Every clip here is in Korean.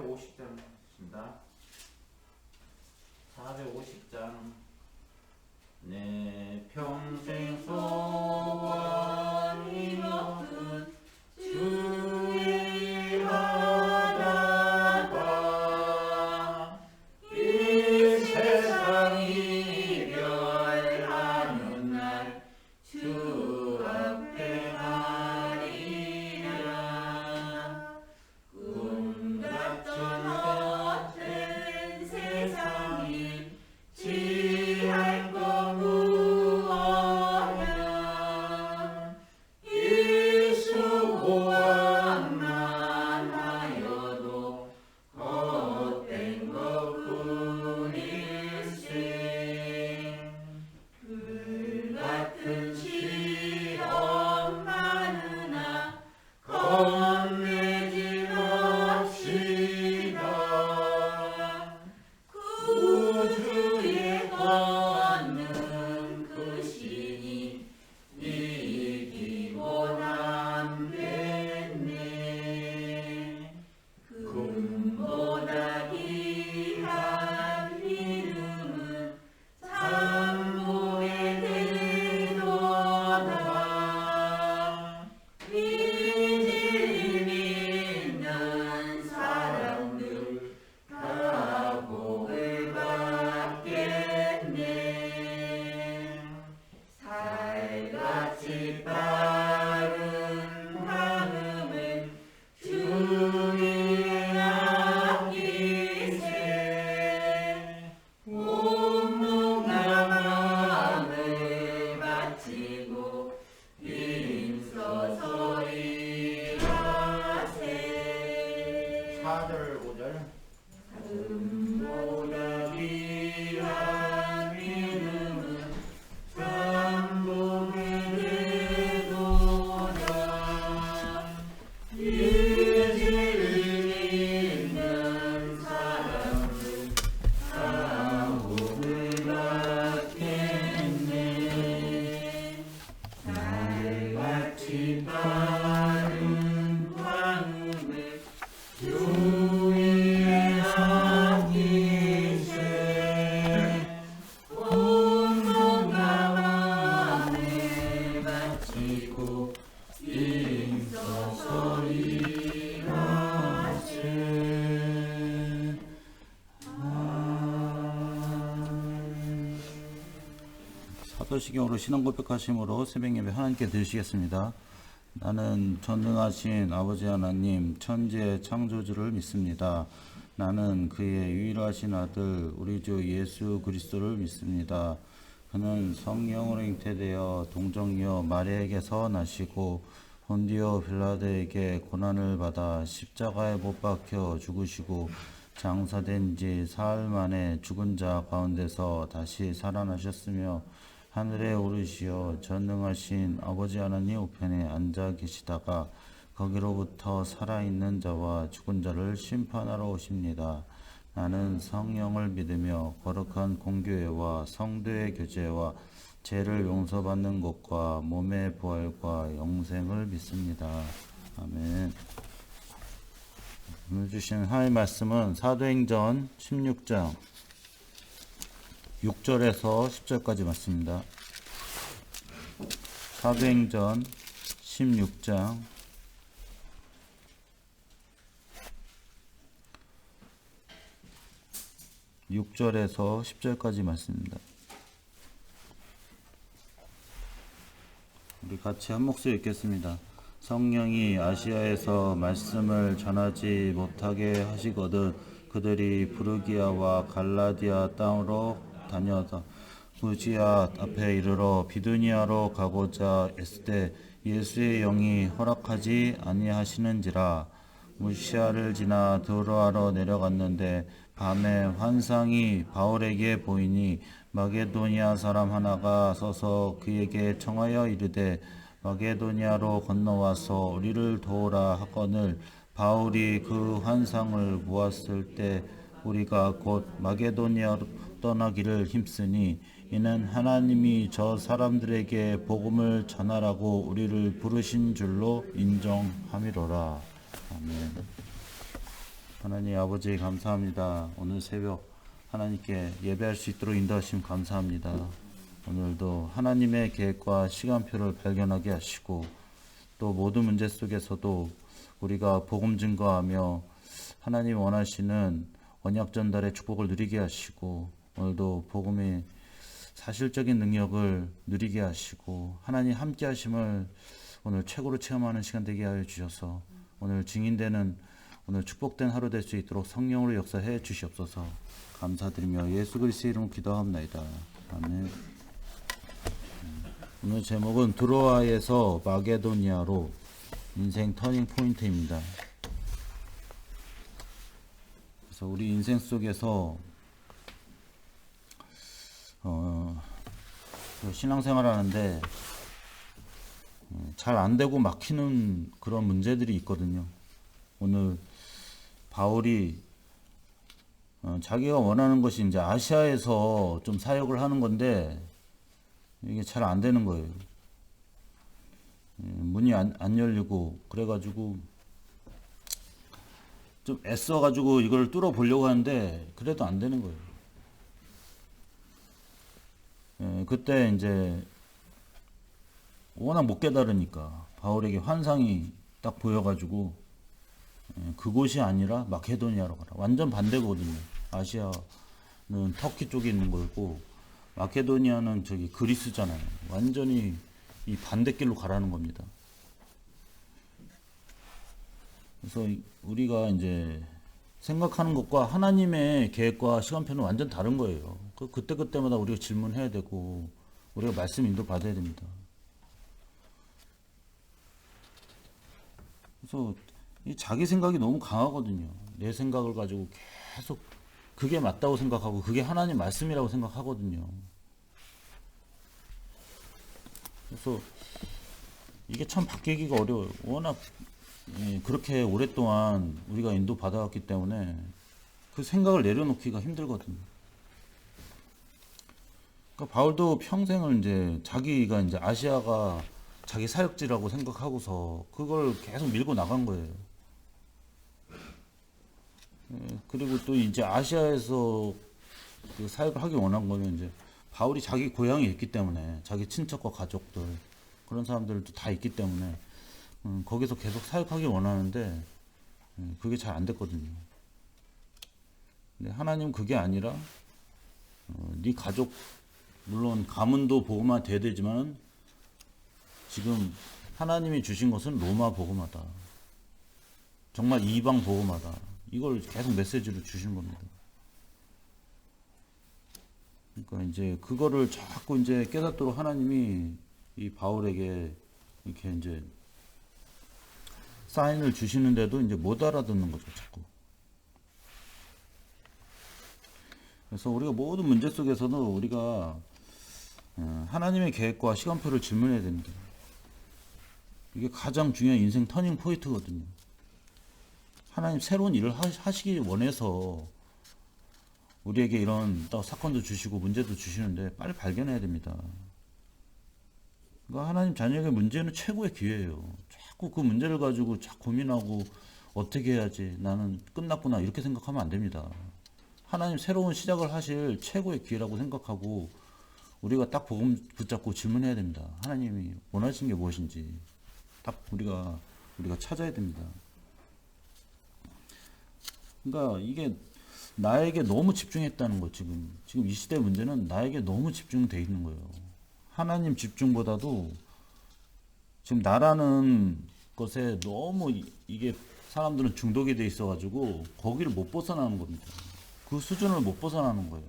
450장입니다. 450장. 내 평생 소원이 모든 주의 하다가 이 세상이 멸하는 날 주 앞에 가리라. 꿈 같은 헛된 세상이 지할 것 무엇냐. 이 수고함만 하여도 헛된 것뿐일세. 그 같은 시험 많으나 겁내지 맙시다. 구주의 권능 크시니 이기곤 안됐네. 금보다 귀한 이름은 산모에 되도다. 믿음 있는 사람들 다 복을 받겠네. 살같이 빠른 방음을 주위에 아끼세. 온몸과 마음을 바치고 힘써서 일하세. 4절 5절. 금보다 귀한 이름은 산복에 되도다. 믿음 있는 사람은 다 복을 받겠네. 달같이 빠른 방음을 주위에 아끼세. 온몸과 마음을 바치고 힘써서 일하세. 사도시경으로 신앙 고백하심으로 새벽 예배 하나님께 드리시겠습니다. 나는 전능하신 아버지 하나님 천지의 창조주를 믿습니다. 나는 그의 유일하신 아들 우리 주 예수 그리스도를 믿습니다. 그는 성령으로 잉태되어 동정녀 마리아에게서 나시고 본디오 빌라도에게 고난을 받아 십자가에 못 박혀 죽으시고 장사된 지 사흘 만에 죽은 자 가운데서 다시 살아나셨으며 하늘에 오르시어 전능하신 아버지 하나님 우편에 앉아 계시다가 거기로부터 살아있는 자와 죽은 자를 심판하러 오십니다. 나는 성령을 믿으며 거룩한 공교회와 성도의 교제와 죄를 용서받는 것과 몸의 부활과 영생을 믿습니다. 아멘. 오늘 주신 하나님의 말씀은 사도행전 16장 6절에서 10절까지 말씀입니다. 사도행전 16장 6절에서 10절까지 말씀입니다. 우리 같이 한 목소리 읽겠습니다. 성령이 아시아에서 말씀을 전하지 못하게 하시거든 그들이 부르기아와 갈라디아 땅으로 다녀서 무지아 앞에 이르러 비두니아로 가고자 했을 예수의 영이 허락하지 아니하시는지라. 무시아를 지나 드로아로 내려갔는데 밤에 환상이 바울에게 보이니 마게도니아 사람 하나가 서서 그에게 청하여 이르되 마게도니아로 건너와서 우리를 도우라 하거늘 바울이 그 환상을 보았을 때 우리가 곧 마게도니아로 떠나기를 힘쓰니 이는 하나님이 저 사람들에게 복음을 전하라고 우리를 부르신 줄로 인정함이로라. 아멘. 하나님 아버지 감사합니다. 오늘 새벽 하나님께 예배할 수 있도록 인도하심 감사합니다. 오늘도 하나님의 계획과 시간표를 발견하게 하시고 또 모든 문제 속에서도 우리가 복음 증거하며 하나님 원하시는 언약 전달의 축복을 누리게 하시고 오늘도 복음의 사실적인 능력을 누리게 하시고 하나님 함께 하심을 오늘 최고로 체험하는 시간 되게 하여 주셔서 오늘 증인되는 오늘 축복된 하루 될 수 있도록 성령으로 역사해 주시옵소서. 감사드리며 예수 그리스도의 이름으로 기도합나이다. 아멘. 오늘 제목은 드로아에서 마게도니아로 인생 터닝 포인트입니다. 그래서 우리 인생 속에서 신앙생활 하는데 잘 안 되고 막히는 그런 문제들이 있거든요. 오늘 바울이 자기가 원하는 것이 이제 아시아에서 좀 사역을 하는 건데 이게 잘 안 되는 거예요. 문이 안 열리고 그래가지고 좀 애써가지고 이걸 뚫어 보려고 하는데 그래도 안 되는 거예요. 그때 이제 워낙 못 깨달으니까 바울에게 환상이 딱 보여가지고 그곳이 아니라 마케도니아로 가라. 완전 반대거든요. 아시아는 터키 쪽에 있는 거고 마케도니아는 저기 그리스잖아요. 완전히 이 반대길로 가라는 겁니다. 그래서 우리가 이제 생각하는 것과 하나님의 계획과 시간표는 완전 다른 거예요. 그때그때마다 우리가 질문해야 되고 우리가 말씀 인도 받아야 됩니다. 그래서 이 자기 생각이 너무 강하거든요. 내 생각을 가지고 계속 그게 맞다고 생각하고 그게 하나님 말씀이라고 생각하거든요. 그래서 이게 참 바뀌기가 어려워요. 워낙 그렇게 오랫동안 우리가 인도 받아왔기 때문에 그 생각을 내려놓기가 힘들거든요. 그러니까 바울도 평생을 이제 자기가 이제 아시아가 자기 사역지라고 생각하고서 그걸 계속 밀고 나간 거예요. 그리고 또 이제 아시아에서 그 사역을 하기 원한 거는 이제 바울이 자기 고향에 있기 때문에 자기 친척과 가족들 그런 사람들도 다 있기 때문에 거기서 계속 사역하기 원하는데 그게 잘 안 됐거든요. 근데 하나님 그게 아니라 네 가족 물론 가문도 복음화 돼야 되지만 지금 하나님이 주신 것은 로마 복음화다. 정말 이방 복음화다. 이걸 계속 메시지로 주신 겁니다. 그러니까 이제 그거를 자꾸 이제 깨닫도록 하나님이 이 바울에게 이렇게 이제 사인을 주시는데도 이제 못 알아듣는 거죠, 자꾸. 그래서 우리가 모든 문제 속에서는 우리가 하나님의 계획과 시간표를 질문해야 됩니다. 이게 가장 중요한 인생 터닝 포인트거든요. 하나님 새로운 일을 하시기 원해서 우리에게 이런 또 사건도 주시고 문제도 주시는데 빨리 발견해야 됩니다. 그러니까 하나님 자녀에게 문제는 최고의 기회예요. 자꾸 그 문제를 가지고 자꾸 고민하고 어떻게 해야지 나는 끝났구나 이렇게 생각하면 안 됩니다. 하나님 새로운 시작을 하실 최고의 기회라고 생각하고 우리가 딱 복음 붙잡고 질문해야 됩니다. 하나님이 원하시는 게 무엇인지 딱 우리가 찾아야 됩니다. 그러니까 이게 나에게 너무 집중했다는 거 지금 이 시대 문제는 나에게 너무 집중돼 있는 거예요. 하나님 집중보다도 지금 나라는 것에 너무 이게 사람들은 중독이 돼 있어가지고 거기를 못 벗어나는 겁니다. 그 수준을 못 벗어나는 거예요.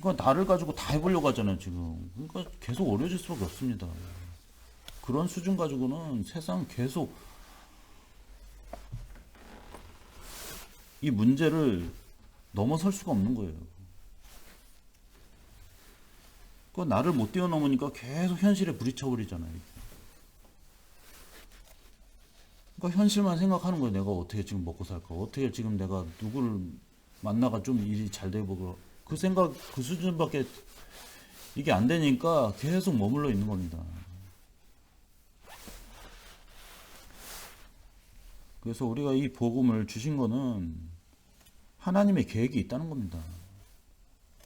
그러니까 나를 가지고 다 해보려고 하잖아요 지금. 그러니까 계속 어려질 수밖에 없습니다. 그런 수준 가지고는 세상 계속 이 문제를 넘어설 수가 없는 거예요. 그 나를 못 뛰어넘으니까 계속 현실에 부딪혀버리잖아요. 그러니까 현실만 생각하는 거예요. 내가 어떻게 지금 먹고 살까? 어떻게 지금 내가 누구를 만나가 좀 일이 잘 되고 그 생각 그 수준밖에 이게 안 되니까 계속 머물러 있는 겁니다. 그래서 우리가 이 복음을 주신 거는 하나님의 계획이 있다는 겁니다.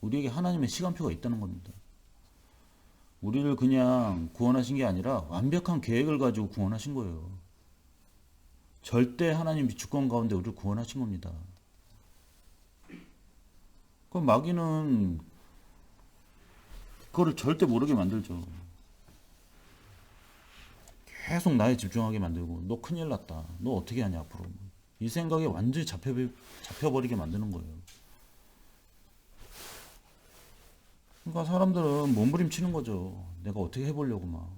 우리에게 하나님의 시간표가 있다는 겁니다. 우리를 그냥 구원하신 게 아니라 완벽한 계획을 가지고 구원하신 거예요. 절대 하나님이 주권 가운데 우리를 구원하신 겁니다. 그럼 마귀는 그거를 절대 모르게 만들죠. 계속 나에 집중하게 만들고, 너 큰일 났다, 너 어떻게 하냐 앞으로, 이 생각에 완전히 잡혀버리게 만드는 거예요. 그러니까 사람들은 몸부림치는 거죠. 내가 어떻게 해보려고 막,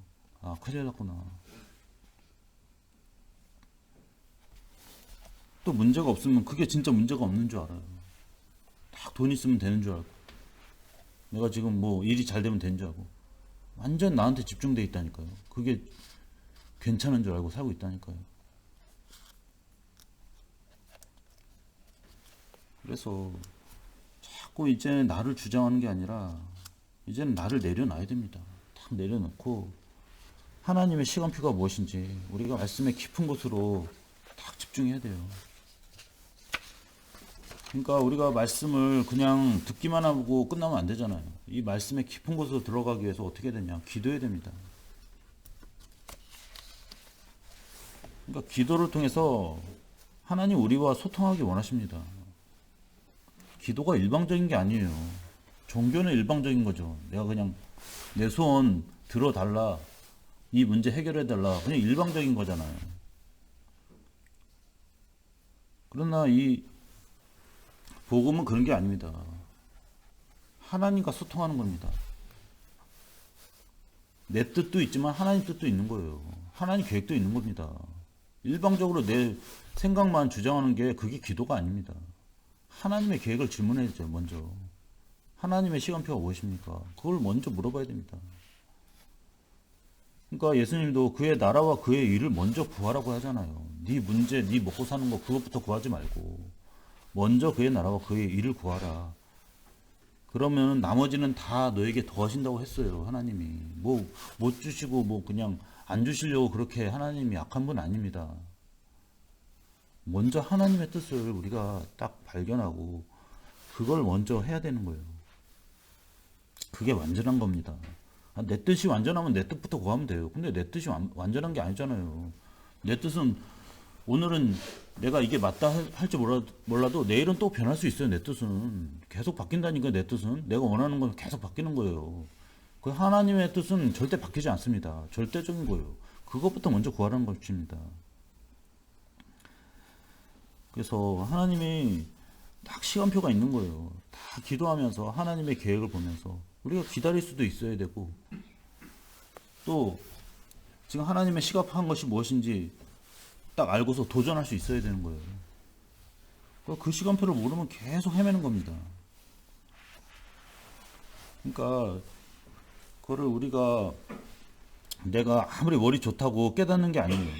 아 큰일 났구나. 또 문제가 없으면 그게 진짜 문제가 없는 줄 알아요. 딱 돈 있으면 되는 줄 알고, 내가 지금 뭐 일이 잘 되면 되는 줄 알고, 완전 나한테 집중돼 있다니까요. 그게 괜찮은 줄 알고 살고 있다니까요. 그래서 자꾸 이제는 나를 주장하는 게 아니라 이제는 나를 내려놔야 됩니다. 딱 내려놓고 하나님의 시간표가 무엇인지 우리가 말씀의 깊은 곳으로 딱 집중해야 돼요. 그러니까 우리가 말씀을 그냥 듣기만 하고 끝나면 안 되잖아요. 이 말씀의 깊은 곳으로 들어가기 위해서 어떻게 되냐? 기도해야 됩니다. 그러니까 기도를 통해서 하나님 우리와 소통하기 원하십니다. 기도가 일방적인 게 아니에요. 종교는 일방적인 거죠. 내가 그냥 내 소원 들어달라, 이 문제 해결해달라, 그냥 일방적인 거잖아요. 그러나 이 복음은 그런 게 아닙니다. 하나님과 소통하는 겁니다. 내 뜻도 있지만 하나님 뜻도 있는 거예요. 하나님 계획도 있는 겁니다. 일방적으로 내 생각만 주장하는 게 그게 기도가 아닙니다. 하나님의 계획을 질문해야죠. 먼저 하나님의 시간표가 무엇입니까? 그걸 먼저 물어봐야 됩니다. 그러니까 예수님도 그의 나라와 그의 일을 먼저 구하라고 하잖아요. 네 문제, 네 먹고 사는 거 그것부터 구하지 말고 먼저 그의 나라와 그의 일을 구하라. 그러면 나머지는 다 너에게 더하신다고 했어요. 하나님이 뭐 못 주시고 뭐 그냥 안 주시려고 그렇게 하나님이 약한 분 아닙니다. 먼저 하나님의 뜻을 우리가 딱 발견하고 그걸 먼저 해야 되는 거예요. 그게 완전한 겁니다. 내 뜻이 완전하면 내 뜻부터 구하면 돼요. 근데 내 뜻이 완전한 게 아니잖아요. 내 뜻은 오늘은 내가 이게 맞다 할지 몰라도 내일은 또 변할 수 있어요. 내 뜻은 계속 바뀐다니까. 내 뜻은 내가 원하는 건 계속 바뀌는 거예요. 그 하나님의 뜻은 절대 바뀌지 않습니다. 절대적인 거예요. 그것부터 먼저 구하라는 것입니다. 그래서 하나님이 딱 시간표가 있는 거예요. 다 기도하면서 하나님의 계획을 보면서 우리가 기다릴 수도 있어야 되고, 또 지금 하나님의 시급한 것이 무엇인지 딱 알고서 도전할 수 있어야 되는 거예요. 그 시간표를 모르면 계속 헤매는 겁니다. 그러니까 그거를 우리가 내가 아무리 머리 좋다고 깨닫는 게 아니에요.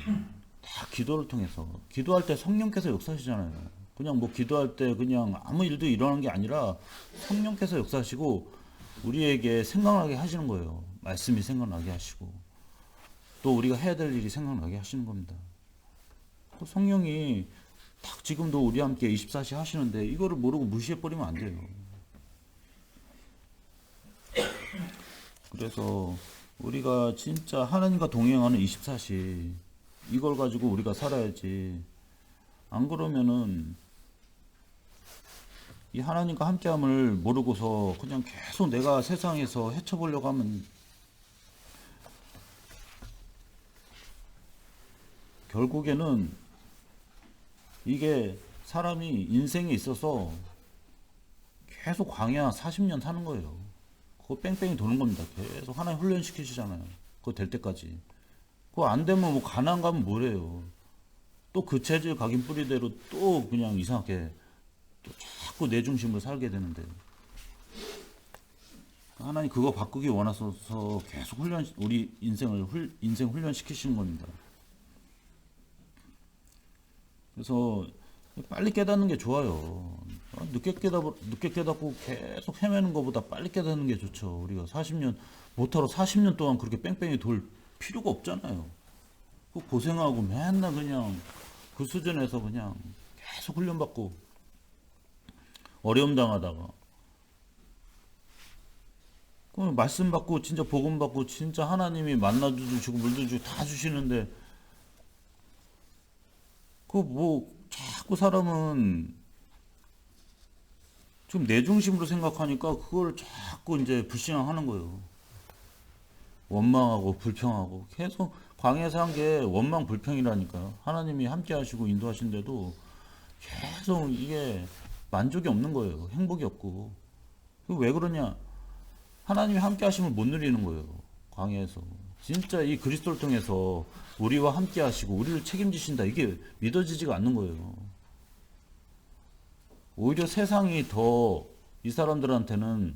다 기도를 통해서. 기도할 때 성령께서 역사하시잖아요. 그냥 뭐 기도할 때 그냥 아무 일도 일어나는 게 아니라 성령께서 역사하시고 우리에게 생각나게 하시는 거예요. 말씀이 생각나게 하시고 또 우리가 해야 될 일이 생각나게 하시는 겁니다. 성령이 딱 지금도 우리 함께 24시 하시는데 이거를 모르고 무시해버리면 안 돼요. 그래서 우리가 진짜 하나님과 동행하는 24시 이걸 가지고 우리가 살아야지. 안 그러면은 이 하나님과 함께함을 모르고서 그냥 계속 내가 세상에서 헤쳐보려고 하면 결국에는 이게 사람이 인생에 있어서 계속 광야 40년 사는 거예요. 그거 뺑뺑이 도는 겁니다. 계속 하나님 훈련시키시잖아요. 그거 될 때까지. 그거 안 되면 뭐 가나안 가면 뭐래요. 또 그 체질 각인 뿌리대로 또 그냥 이상하게 또 자꾸 내 중심으로 살게 되는데, 하나님 그거 바꾸기 원하셔서 계속 우리 인생 훈련시키시는 겁니다. 그래서 빨리 깨닫는 게 좋아요. 늦게 깨닫고 계속 헤매는 것보다 빨리 깨닫는 게 좋죠. 우리가 40년, 못하러 40년 동안 그렇게 뺑뺑이 돌 필요가 없잖아요. 고생하고 맨날 그냥 그 수준에서 그냥 계속 훈련받고 어려움 당하다가 그 말씀 받고 진짜 복음 받고 진짜 하나님이 만나도 주시고 물도 주고 다 주시는데 그 뭐 자꾸 사람은 좀 내 중심으로 생각하니까 그걸 자꾸 이제 불신앙하는 거예요. 원망하고 불평하고 계속 광야에서 한 게 원망 불평이라니까요. 하나님이 함께 하시고 인도하신데도 계속 이게 만족이 없는 거예요. 행복이 없고. 왜 그러냐? 하나님이 함께 하심을 못 누리는 거예요. 광야에서. 진짜 이 그리스도를 통해서 우리와 함께 하시고 우리를 책임지신다. 이게 믿어지지가 않는 거예요. 오히려 세상이 더 이 사람들한테는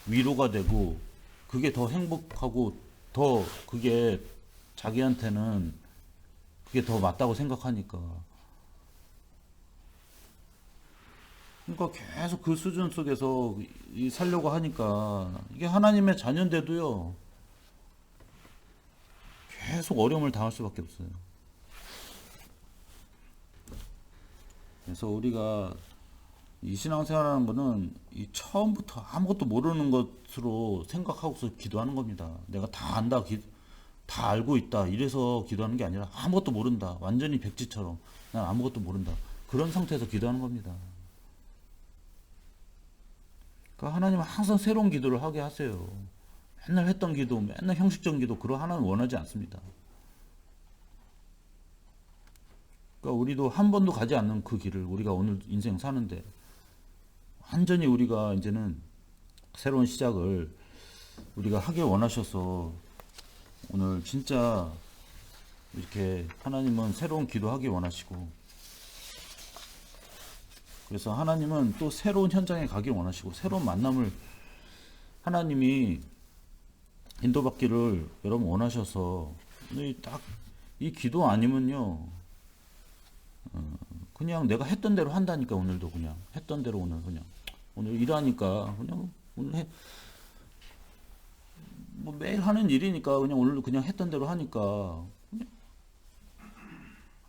위로가 되고 그게 더 행복하고 더 그게 자기한테는 그게 더 맞다고 생각하니까. 그러니까 계속 그 수준 속에서 살려고 하니까 이게 하나님의 자녀인데도요. 계속 어려움을 당할 수밖에 없어요. 그래서 우리가 이 신앙생활하는 거는 이 처음부터 아무것도 모르는 것으로 생각하고서 기도하는 겁니다. 내가 다 안다, 다 알고 있다 이래서 기도하는 게 아니라 아무것도 모른다. 완전히 백지처럼 난 아무것도 모른다. 그런 상태에서 기도하는 겁니다. 그러니까 하나님은 항상 새로운 기도를 하게 하세요. 맨날 했던 기도, 맨날 형식적인 기도 그런 하나는 원하지 않습니다. 그러니까 우리도 한 번도 가지 않는 그 길을 우리가 오늘 인생 사는데 완전히 우리가 이제는 새로운 시작을 우리가 하길 원하셔서 오늘 진짜 이렇게 하나님은 새로운 기도하길 원하시고 그래서 하나님은 또 새로운 현장에 가길 원하시고 새로운 만남을 하나님이 인도받기를 여러분 원하셔서 딱 이 기도 아니면요 그냥 내가 했던 대로 한다니까. 오늘도 그냥 했던 대로 오늘 일하니까 그냥 오늘 뭐 매일 하는 일이니까 그냥 오늘도 그냥 했던 대로 하니까 그냥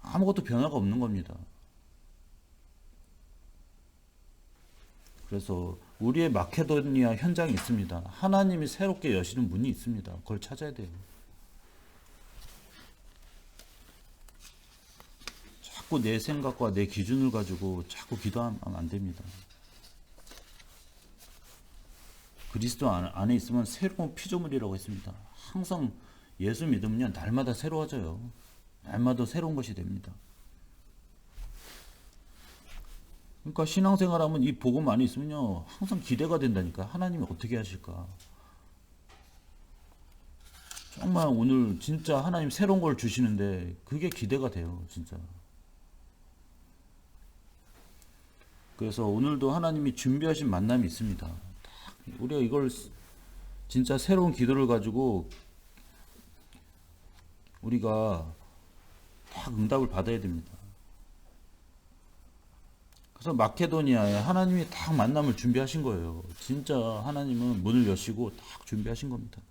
아무것도 변화가 없는 겁니다. 그래서 우리의 마케도니아 현장이 있습니다. 하나님이 새롭게 여시는 문이 있습니다. 그걸 찾아야 돼요. 자꾸 내 생각과 내 기준을 가지고 자꾸 기도하면 안 됩니다. 그리스도 안에 있으면 새로운 피조물이라고 했습니다. 항상 예수 믿으면 날마다 새로워져요. 날마다 새로운 것이 됩니다. 그러니까 신앙생활하면 이 복음 안에 있으면요 항상 기대가 된다니까. 하나님이 어떻게 하실까. 정말 오늘 진짜 하나님 새로운 걸 주시는데 그게 기대가 돼요. 진짜. 그래서 오늘도 하나님이 준비하신 만남이 있습니다. 우리가 이걸 진짜 새로운 기도를 가지고 우리가 딱 응답을 받아야 됩니다. 그래서 마케도니아에 하나님이 딱 만남을 준비하신 거예요. 진짜 하나님은 문을 여시고 딱 준비하신 겁니다.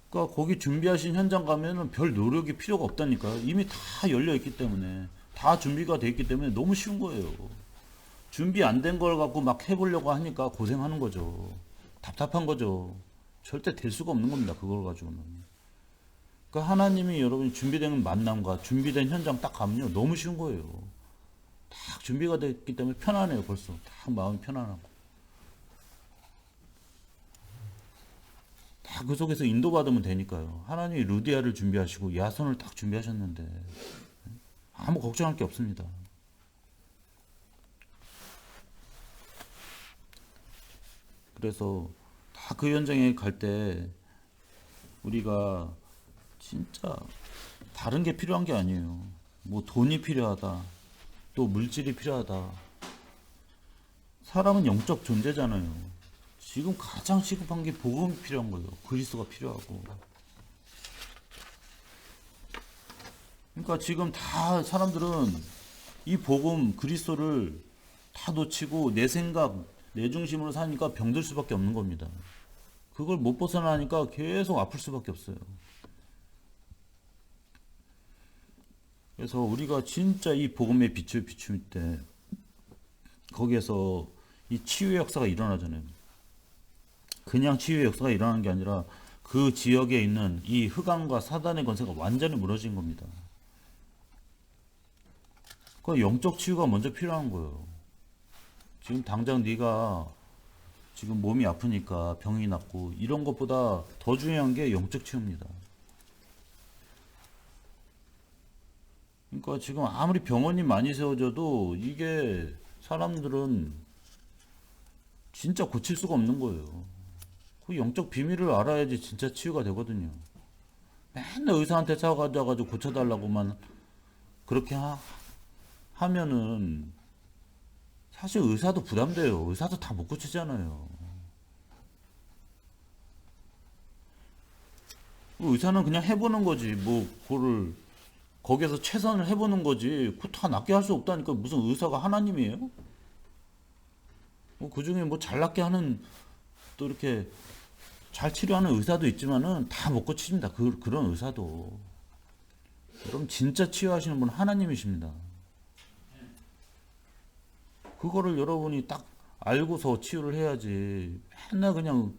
그러니까 거기 준비하신 현장 가면은 별 노력이 필요가 없다니까요. 이미 다 열려 있기 때문에 다 준비가 돼 있기 때문에 너무 쉬운 거예요. 준비 안 된 걸 갖고 막 해보려고 하니까 고생하는 거죠. 답답한 거죠. 절대 될 수가 없는 겁니다. 그걸 가지고는. 그러니까 하나님이 여러분이 준비된 만남과 준비된 현장 딱 가면요 너무 쉬운 거예요. 딱 준비가 됐기 때문에 편안해요. 벌써 딱 마음이 편안하고 다 그 속에서 인도받으면 되니까요. 하나님이 루디아를 준비하시고 야손을 딱 준비하셨는데 아무 걱정할 게 없습니다. 그래서 다 그 현장에 갈 때 우리가 진짜 다른 게 필요한 게 아니에요. 뭐 돈이 필요하다. 또 물질이 필요하다. 사람은 영적 존재잖아요. 지금 가장 시급한 게 복음이 필요한 거예요. 그리스도가 필요하고. 그러니까 지금 다 사람들은 이 복음 그리스도를 다 놓치고 내 생각, 내 중심으로 사니까 병들 수밖에 없는 겁니다. 그걸 못 벗어나니까 계속 아플 수밖에 없어요. 그래서 우리가 진짜 이 복음의 빛을 비출 때 거기에서 이 치유의 역사가 일어나잖아요. 그냥 치유의 역사가 일어나는 게 아니라 그 지역에 있는 이 흑암과 사단의 권세가 완전히 무너진 겁니다. 그 영적 치유가 먼저 필요한 거예요. 지금 당장 네가 지금 몸이 아프니까 병이 났고 이런 것보다 더 중요한 게 영적 치유입니다. 그러니까 지금 아무리 병원이 많이 세워져도 이게 사람들은 진짜 고칠 수가 없는 거예요. 그 영적 비밀을 알아야지 진짜 치유가 되거든요. 맨날 의사한테 찾아가지고 고쳐달라고만 그렇게 하면은 사실 의사도 부담돼요. 의사도 다 못 고치잖아요. 의사는 그냥 해보는 거지. 뭐 그거를 거기에서 최선을 해보는 거지. 그거 다 낫게 할 수 없다니까. 무슨 의사가 하나님이에요? 그 중에 뭐 잘 낫게 하는 또 이렇게 잘 치료하는 의사도 있지만은 다 못 고칩니다. 그런 의사도. 그럼 진짜 치유하시는 분은 하나님이십니다. 그거를 여러분이 딱 알고서 치유를 해야지. 맨날 그냥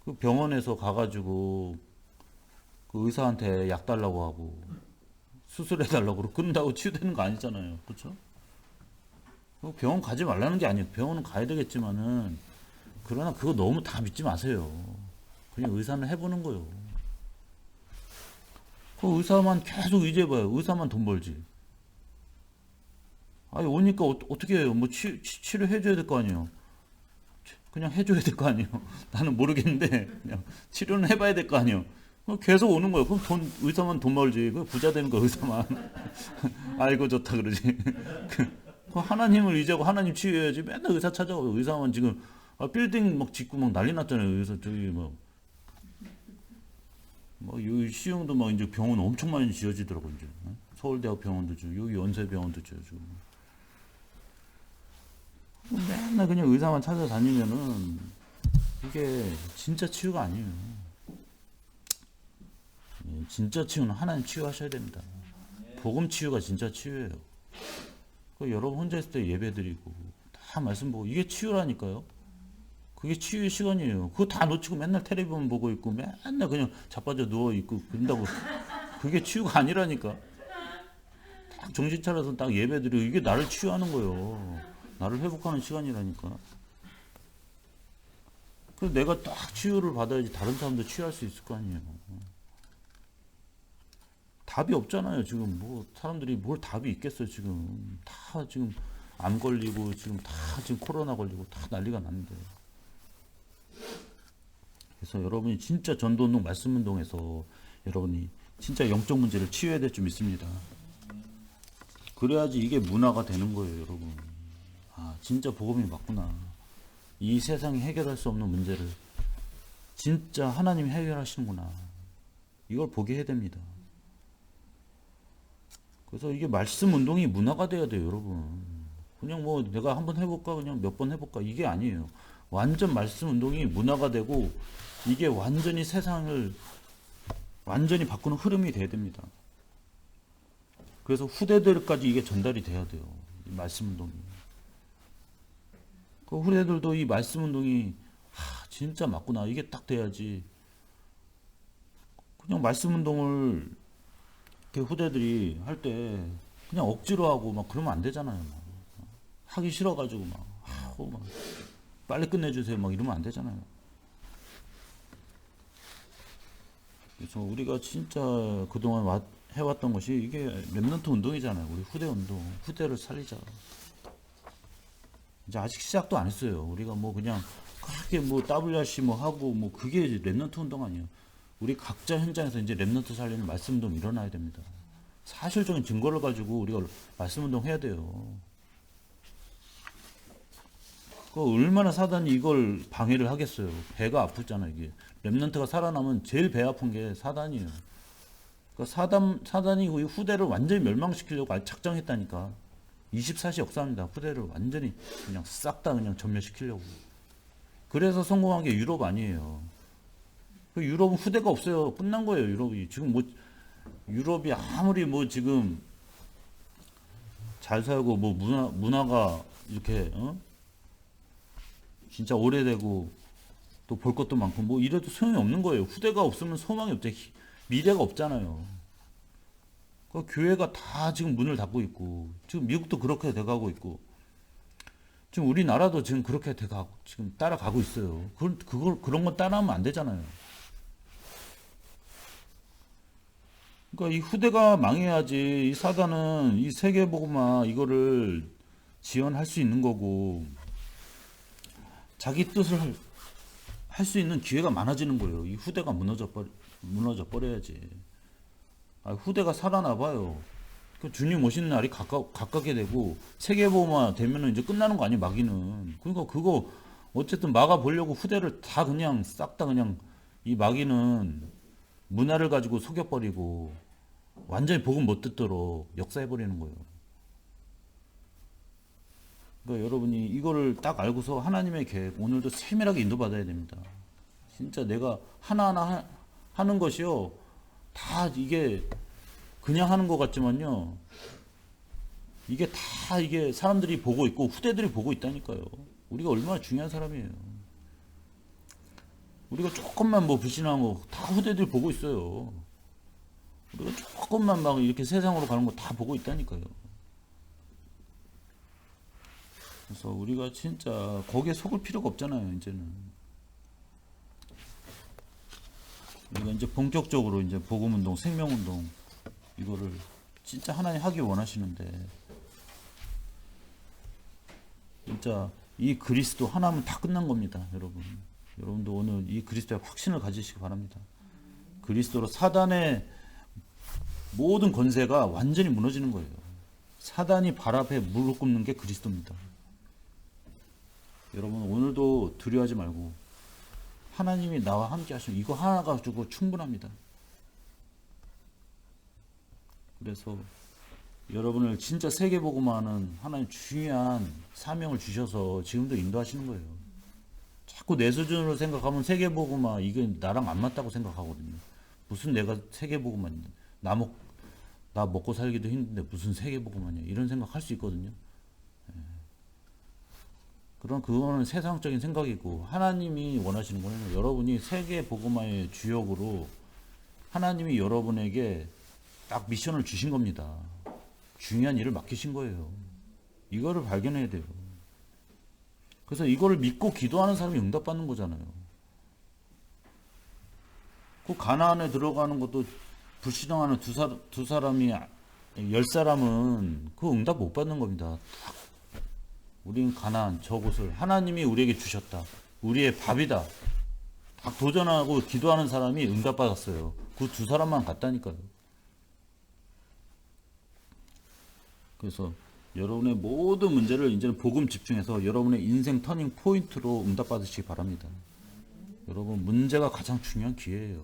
그 병원에서 가가지고 그 의사한테 약 달라고 하고 수술해 달라고 그러고 그런다고 치유되는 거 아니잖아요. 그렇죠? 병원 가지 말라는 게 아니에요. 병원은 가야 되겠지만은 그러나 그거 너무 다 믿지 마세요. 그냥 의사는 해보는 거예요. 그 의사만 계속 의지해봐요. 의사만 돈 벌지. 아니 오니까 어떻게 해요? 뭐 치료해줘야 될 거 아니에요. 그냥 해줘야 될 거 아니에요. 나는 모르겠는데 그냥 치료는 해봐야 될 거 아니에요. 계속 오는 거예요. 그럼 의사만 돈 벌지. 그 부자 되는 거 의사만. 아이고 좋다 그러지. 그 하나님을 의지하고 하나님 치유해야지. 맨날 의사 찾아가고 의사만 지금 빌딩 막 짓고 막 난리 났잖아요. 그래서 저기 여기 시흥도 막 이제 병원 엄청 많이 지어지더라고 이제. 서울대학 병원도 지고 여기 연세병원도 지어지고. 맨날 그냥 의사만 찾아다니면은 이게 진짜 치유가 아니에요. 진짜 치유는 하나님 치유하셔야 됩니다. 복음 치유가 진짜 치유예요. 여러분 혼자 있을 때 예배 드리고 다 말씀 보고 이게 치유라니까요. 그게 치유의 시간이에요. 그거 다 놓치고 맨날 텔레비전 보고 있고 맨날 그냥 자빠져 누워 있고 그런다고 그게 치유가 아니라니까. 딱 정신 차려서 딱 예배 드리고 이게 나를 치유하는 거예요. 나를 회복하는 시간이라니까. 그래서 내가 딱 치유를 받아야지 다른 사람도 치유할 수 있을 거 아니에요. 답이 없잖아요. 지금 뭐 사람들이 뭘 답이 있겠어요. 지금 다 지금 암 걸리고 지금 다 지금 코로나 걸리고 다 난리가 났는데. 그래서 여러분이 진짜 전도운동 말씀운동에서 여러분이 진짜 영적 문제를 치유해야 될 줄 믿습니다. 그래야지 이게 문화가 되는 거예요. 여러분. 아 진짜 복음이 맞구나. 이 세상이 해결할 수 없는 문제를 진짜 하나님이 해결하시는구나. 이걸 보게 해야 됩니다. 그래서 이게 말씀 운동이 문화가 돼야 돼요, 여러분. 그냥 뭐 내가 한번 해볼까, 그냥 몇 번 해볼까, 이게 아니에요. 완전 말씀 운동이 문화가 되고 이게 완전히 세상을 완전히 바꾸는 흐름이 돼야 됩니다. 그래서 후대들까지 이게 전달이 돼야 돼요. 이 말씀 운동이. 그 후대들도 이 말씀 운동이 진짜 맞구나. 이게 딱 돼야지. 그냥 말씀 운동을 후대들이 할 때 그냥 억지로 하고 막 그러면 안 되잖아요. 막. 하기 싫어가지고 막 빨리 끝내주세요 막 이러면 안 되잖아요. 그래서 우리가 진짜 그동안 해왔던 것이 이게 렘넌트 운동이잖아요. 우리 후대 운동, 후대를 살리자. 이제 아직 시작도 안 했어요. 우리가 뭐 그냥 크게 뭐 WRC 뭐 하고 뭐 그게 렘넌트 운동 아니에요. 우리 각자 현장에서 이제 렘넌트 살리는 말씀 운동 일어나야 됩니다. 사실적인 증거를 가지고 우리가 말씀 운동 해야 돼요. 얼마나 사단이 이걸 방해를 하겠어요. 배가 아프잖아요. 이게 렘넌트가 살아남은 제일 배 아픈 게 사단이에요. 그러니까 사단이 우리 후대를 완전히 멸망시키려고 작정했다니까. 24시 역사입니다. 후대를 완전히 그냥 싹 다 그냥 전멸시키려고. 그래서 성공한 게 유럽 아니에요. 유럽은 후대가 없어요. 끝난 거예요. 유럽이 지금 뭐 유럽이 아무리 뭐 지금 잘 살고 뭐 문화가 이렇게 진짜 오래되고 또 볼 것도 많고 뭐 이래도 소용이 없는 거예요. 후대가 없으면 소망이 없대. 미래가 없잖아요. 그 교회가 다 지금 문을 닫고 있고 지금 미국도 그렇게 돼가고 있고 지금 우리나라도 지금 그렇게 돼가고 지금 따라가고 있어요. 그런 거 따라하면 안 되잖아요. 그러니까 이 후대가 망해야지 이 사단은 이 세계복음화 이거를 지원할 수 있는 거고 자기 뜻을 할 수 있는 기회가 많아지는 거예요. 이 후대가 무너져 버려야지. 후대가 살아나 봐요. 그 주님 오시는 날이 가깝게 되고 세계복음화 되면은 이제 끝나는 거 아니에요, 마귀는. 그러니까 그거 어쨌든 막아 보려고 후대를 다 그냥 싹 다 그냥 이 마귀는 문화를 가지고 속여버리고 완전히 복음 못 듣도록 역사해버리는 거예요. 그러니까 여러분이 이거를 딱 알고서 하나님의 계획 오늘도 세밀하게 인도받아야 됩니다. 진짜 내가 하나하나 하는 것이요 다 이게 그냥 하는 것 같지만요 이게 다 이게 사람들이 보고 있고 후대들이 보고 있다니까요. 우리가 얼마나 중요한 사람이에요. 우리가 조금만 뭐 불신하는 거 다 후대들이 보고 있어요. 우리가 조금만 막 이렇게 세상으로 가는 거 다 보고 있다니까요. 그래서 우리가 진짜 거기에 속을 필요가 없잖아요. 이제는 우리가 이제 본격적으로 이제 복음운동, 생명운동 이거를 진짜 하나님 하기 원하시는데 진짜 이 그리스도 하나면 다 끝난 겁니다, 여러분. 여러분도 오늘 이 그리스도의 확신을 가지시기 바랍니다. 그리스도로 사단의 모든 권세가 완전히 무너지는 거예요. 사단이 발 앞에 무릎 꿇는 게 그리스도입니다. 여러분 오늘도 두려워하지 말고 하나님이 나와 함께 하시면 이거 하나 가지고 충분합니다. 그래서 여러분을 진짜 세계복음화하는 하나님 중요한 사명을 주셔서 지금도 인도하시는 거예요. 자꾸 내 수준으로 생각하면 세계복음화 이게 나랑 안 맞다고 생각하거든요. 무슨 내가 세계복음화인데 나 먹고 살기도 힘든데 무슨 세계복음화냐 이런 생각할 수 있거든요. 그런 그거는 세상적인 생각이고 하나님이 원하시는 거는 여러분이 세계복음화의 주역으로 하나님이 여러분에게 딱 미션을 주신 겁니다. 중요한 일을 맡기신 거예요. 이거를 발견해야 돼요. 그래서 이거를 믿고 기도하는 사람이 응답받는 거잖아요. 그 가나안에 들어가는 것도 불신앙하는 두 사람이 10사람은 그 응답 못 받는 겁니다. 우린 가나안 저곳을 하나님이 우리에게 주셨다. 우리의 밥이다. 딱 도전하고 기도하는 사람이 응답받았어요. 그 두 사람만 갔다니까요. 그래서 여러분의 모든 문제를 이제는 복음 집중해서 여러분의 인생 터닝 포인트로 응답받으시기 바랍니다. 여러분 문제가 가장 중요한 기회예요.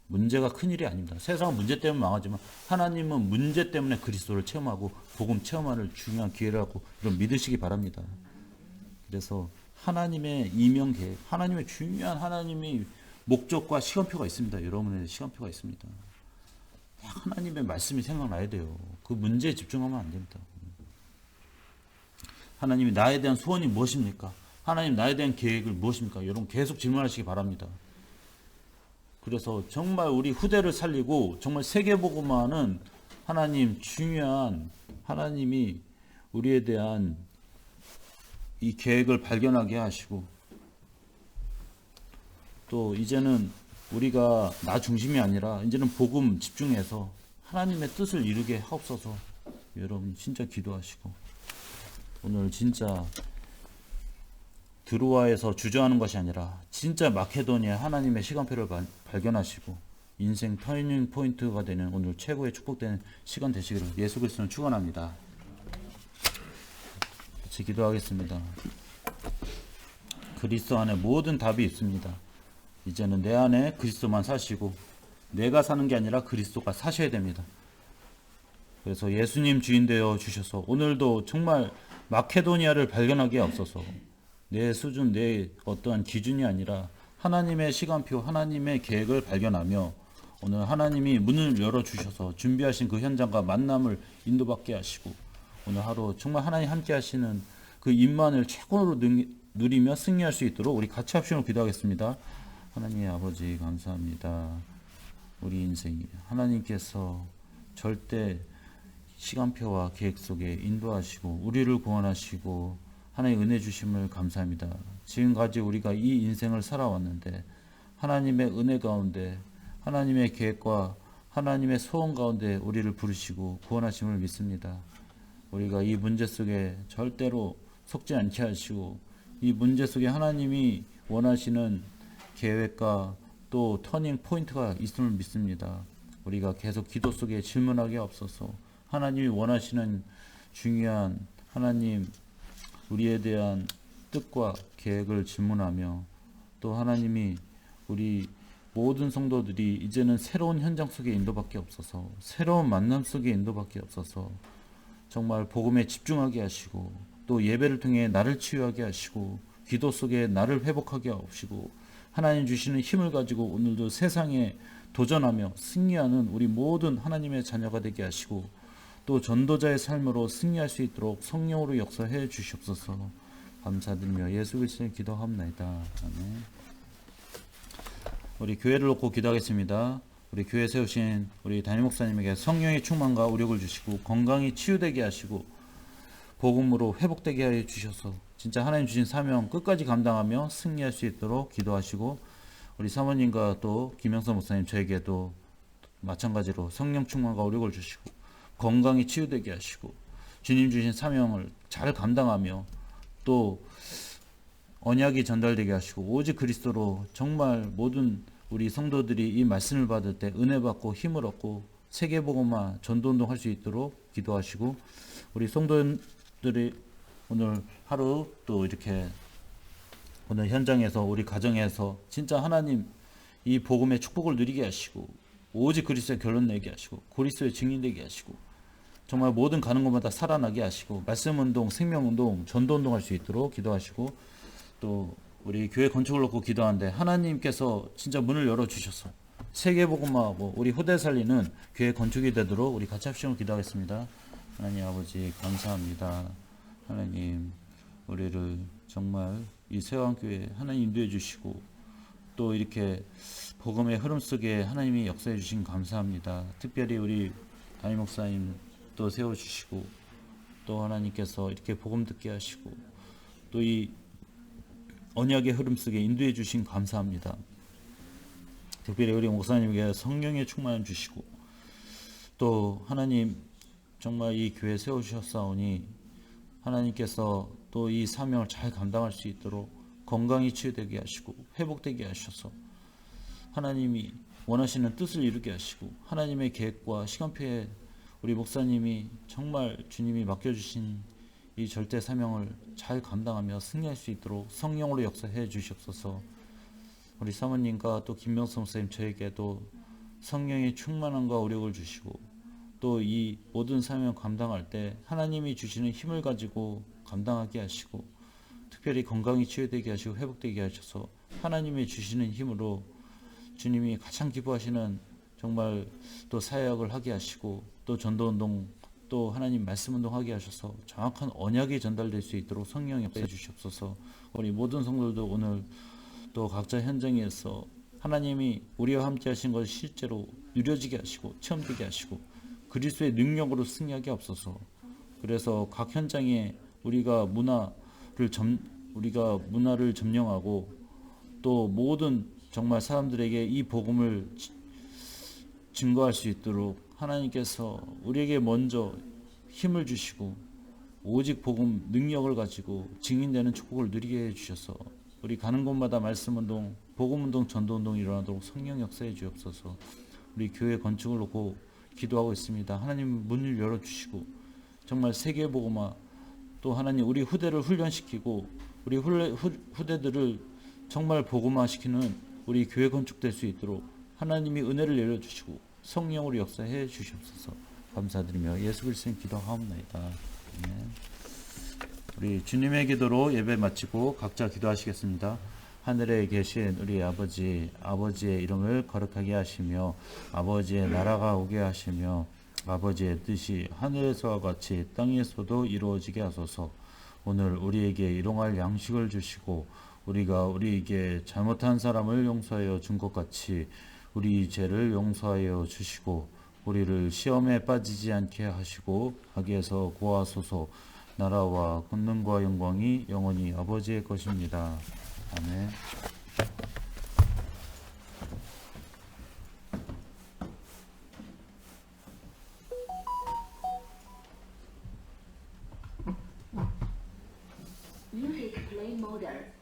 문제가 큰일이 아닙니다. 세상은 문제 때문에 망하지만 하나님은 문제 때문에 그리스도를 체험하고 복음 체험하는 중요한 기회라고 여러분 믿으시기 바랍니다. 그래서 하나님의 이명 계획, 하나님의 중요한 하나님의 목적과 시간표가 있습니다. 여러분의 시간표가 있습니다. 하나님의 말씀이 생각나야 돼요. 그 문제에 집중하면 안 됩니다. 하나님이 나에 대한 소원이 무엇입니까? 하나님 나에 대한 계획을 무엇입니까? 여러분 계속 질문하시기 바랍니다. 그래서 정말 우리 후대를 살리고 정말 세계복음화는 하나님 중요한 하나님이 우리에 대한 이 계획을 발견하게 하시고 또 이제는 우리가 나 중심이 아니라 이제는 복음 집중해서 하나님의 뜻을 이루게 하옵소서. 여러분 진짜 기도하시고 오늘 진짜 드로아에서 주저하는 것이 아니라 진짜 마케도니아 하나님의 시간표를 발견하시고 인생 터닝 포인트가 되는 오늘 최고의 축복되는 시간 되시기를 예수 그리스도는 축원합니다. 같이 기도하겠습니다. 그리스도 안에 모든 답이 있습니다. 이제는 내 안에 그리스도만 사시고 내가 사는 게 아니라 그리스도가 사셔야 됩니다. 그래서 예수님 주인 되어 주셔서 오늘도 정말 마케도니아를 발견하게 하옵소서. 내 수준, 내 어떠한 기준이 아니라 하나님의 시간표, 하나님의 계획을 발견하며 오늘 하나님이 문을 열어주셔서 준비하신 그 현장과 만남을 인도받게 하시고 오늘 하루 정말 하나님 함께 하시는 그 임만을 최고로 누리며 승리할 수 있도록 우리 같이 합심으로 기도하겠습니다. 하나님 아버지 감사합니다. 우리 인생이 하나님께서 절대 시간표와 계획 속에 인도하시고 우리를 구원하시고 하나님 은혜 주심을 감사합니다. 지금까지 우리가 이 인생을 살아왔는데 하나님의 은혜 가운데 하나님의 계획과 하나님의 소원 가운데 우리를 부르시고 구원하심을 믿습니다. 우리가 이 문제 속에 절대로 속지 않게 하시고 이 문제 속에 하나님이 원하시는 계획과 또 터닝 포인트가 있음을 믿습니다. 우리가 계속 기도 속에 질문하게 없어서 하나님이 원하시는 중요한 하나님 우리에 대한 뜻과 계획을 질문하며 또 하나님이 우리 모든 성도들이 이제는 새로운 현장 속에 인도밖에 없어서 새로운 만남 속에 인도밖에 없어서 정말 복음에 집중하게 하시고 또 예배를 통해 나를 치유하게 하시고 기도 속에 나를 회복하게 하시고 하나님 주시는 힘을 가지고 오늘도 세상에 도전하며 승리하는 우리 모든 하나님의 자녀가 되게 하시고 또 전도자의 삶으로 승리할 수 있도록 성령으로 역사해 주시옵소서. 감사드리며 예수 그리스도의 기도하옵나이다. 아멘. 우리 교회를 놓고 기도하겠습니다. 우리 교회 세우신 우리 담임 목사님에게 성령의 충만과 우력을 주시고 건강히 치유되게 하시고 복음으로 회복되게 해 주셔서 진짜 하나님 주신 사명 끝까지 감당하며 승리할 수 있도록 기도하시고 우리 사모님과 또 김영선 목사님 저에게도 마찬가지로 성령 충만과 우력을 주시고 건강히 치유되게 하시고 주님 주신 사명을 잘 감당하며 또 언약이 전달되게 하시고 오직 그리스도로 정말 모든 우리 성도들이 이 말씀을 받을 때 은혜 받고 힘을 얻고 세계복음화 전도운동 할 수 있도록 기도하시고 우리 성도들이 오늘 하루 또 이렇게 오늘 현장에서 우리 가정에서 진짜 하나님 이 복음의 축복을 누리게 하시고 오직 그리스도의 결론 내게 하시고 그리스도의 증인 되게 하시고 정말 모든 가는 곳마다 살아나게 하시고 말씀운동, 생명운동, 전도운동 할 수 있도록 기도하시고 또 우리 교회 건축을 놓고 기도하는데 하나님께서 진짜 문을 열어주셔서 세계복음화하고 우리 후대 살리는 교회 건축이 되도록 우리 같이 합심으로 기도하겠습니다. 하나님 아버지 감사합니다. 하나님 우리를 정말 이 세왕교회 하나님 인도해 주시고 또 이렇게 복음의 흐름 속에 하나님이 역사해 주신 감사합니다. 특별히 우리 담임 목사님 또 세워주시고 또 하나님께서 이렇게 복음 듣게 하시고 또 이 언약의 흐름 속에 인도해 주신 감사합니다. 특별히 우리 목사님에게 성령의 충만을 주시고 또 하나님 정말 이 교회 세우셨사오니 하나님께서 또 이 사명을 잘 감당할 수 있도록 건강히 치유되게 하시고 회복되게 하셔서 하나님이 원하시는 뜻을 이루게 하시고 하나님의 계획과 시간표에 우리 목사님이 정말 주님이 맡겨주신 이 절대 사명을 잘 감당하며 승리할 수 있도록 성령으로 역사해 주시옵소서. 우리 사모님과 또 김명성 목사님 저에게도 성령의 충만함과 오력을 주시고 또 이 모든 사명 감당할 때 하나님이 주시는 힘을 가지고 감당하게 하시고 특별히 건강히 치유되게 하시고 회복되게 하셔서 하나님이 주시는 힘으로 주님이 가장 기뻐하시는 정말 또 사역을 하게 하시고 또 전도운동 또 하나님 말씀운동 하게 하셔서 정확한 언약이 전달될 수 있도록 성령 역사해 주시옵소서. 우리 모든 성도들도 오늘 또 각자 현장에서 하나님이 우리와 함께 하신 것을 실제로 누려지게 하시고 체험되게 하시고 그리스도의 능력으로 승리하게 없어서 그래서 각 현장에 우리가 문화를 점령하고 또 모든 정말 사람들에게 이 복음을 증거할 수 있도록 하나님께서 우리에게 먼저 힘을 주시고 오직 복음 능력을 가지고 증인되는 축복을 누리게 해주셔서 우리 가는 곳마다 말씀운동, 복음운동, 전도운동이 일어나도록 성령 역사해 주옵소서. 우리 교회 건축을 놓고 기도하고 있습니다. 하나님 문을 열어주시고 정말 세계복음화 또 하나님 우리 후대를 훈련시키고 우리 후대들을 정말 복음화시키는 우리 교회 건축될 수 있도록 하나님이 은혜를 내려주시고 성령으로 역사해 주시옵소서. 감사드리며 예수 그리스도의 기도하옵나이다. 아멘. 우리 주님의 기도로 예배 마치고 각자 기도하시겠습니다. 하늘에 계신 우리 아버지의 이름을 거룩하게 하시며 아버지의 나라가 오게 하시며 아버지의 뜻이 하늘에서와 같이 땅에서도 이루어지게 하소서. 오늘 우리에게 일용할 양식을 주시고 우리가 우리에게 잘못한 사람을 용서하여 준 것 같이 우리 죄를 용서하여 주시고 우리를 시험에 빠지지 않게 하시고 악에서 구하소서. 나라와 권능과 영광이 영원히 아버지의 것입니다. 아멘. Music play model.